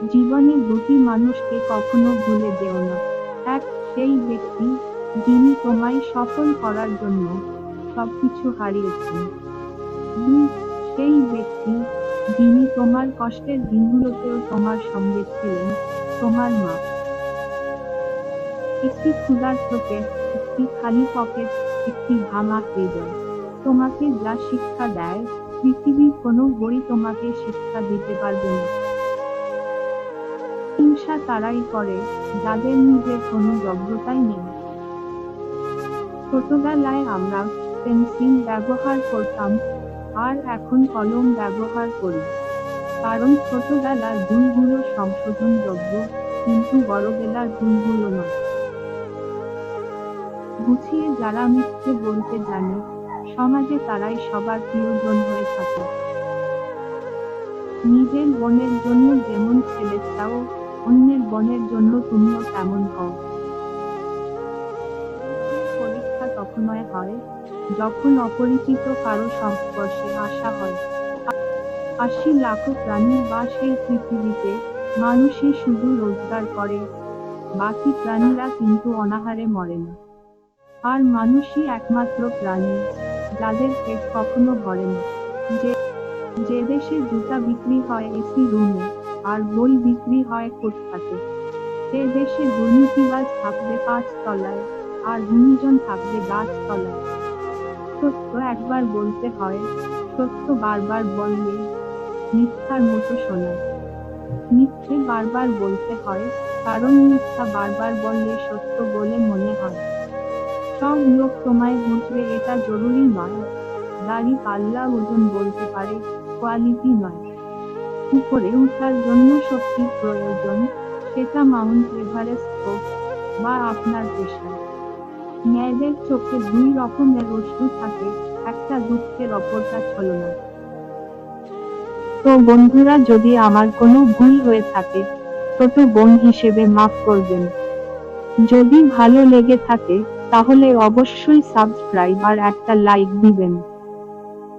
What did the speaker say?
জীবনে দুটি মানুষকে কখনো ভুলে যেও না। এক, সেই ব্যক্তি যিনি তোমায় সফল করার জন্য সবকিছু হারিয়েছেন। দুই, সেই ব্যক্তি যিনি তোমার কষ্টের দিনগুলোতেও তোমার সঙ্গে ছিলেন, তোমার মা। একটি ক্ষুধার্ত পেট, একটি খালি পকেট, একটি ভাঙা হৃদয়। তোমাকে যা শিক্ষা দেয়, পৃথিবীর কোনো বই তোমাকে শিক্ষা দিতে পারবে না। হিংসা তারাই করে, যাদের নিজের কোনো যোগ্যতাই নেই। ছোটবেলায় আমরা পেন্সিল ব্যবহার করতাম, আর এখন কলম ব্যবহার করি। কারণ ছোটবেলার ভুলগুলো সংশোধনযোগ্য, কিন্তু বড়বেলার ভুলগুলো নয়। গুছিয়ে যারা মিথ্যে বলতে জানে, সমাজে তারাই সবার প্রিয়জন হয়ে থাকে। নিজের বোনের জন্য যেমন ছেলে চাও, অন্যের বোনের জন্য তুমিও তেমন হও। পরীক্ষা তখনই হয়, যখন অপরিচিত কারো সংস্পর্শে আসা হয়। ৮০ লাখ প্রাণীর বাস এই পৃথিবীতে, মানুষই শুধু রোজগার করে, বাকি প্রাণীরা কিন্তু অনাহারে মরে না। আর মানুষই একমাত্র প্রাণী, যাদের পেট কখনো ভরে না। যে দেশে জুতা বিক্রি হয় এসি রুমে, আর বই বিক্রি হয় ফুটপাতে, সে দেশে দুর্নীতিবাজ থাকবে ৫ তলায়, আর গুণীজন থাকবে গাছতলায়। সত্য একবার বলতে হয়, সত্য বারবার বললে মিথ্যার মতো শোনায়। মিথ্যে বারবার বলতে হয়, কারণ মিথ্যা বারবার বললে সত্য বলে মনে হয়। সব লোক তোমায় বুঝবে এটা জরুরি নয়। দাড়ি পাল্লা ওজন বলতে পারে, কোয়ালিটি নয়। উপরে উঠার জন্য শক্তির প্রয়োজন, সেটা মাউন্ট এভারেস্ট হোক বা আপনার পেশা। মেয়েদের চোখে দুই রকমের অশ্রু থাকে, একটা দুঃখের, অপরটা ছলনা। তো বন্ধুরা, যদি আমার কোনো ভুল হয়ে থাকে, ছোট বোন হিসেবে মাফ করবেন। যদি ভালো লেগে থাকে, তাহলে অবশ্যই সাবস্ক্রাইব আর একটা লাইক দিবেন।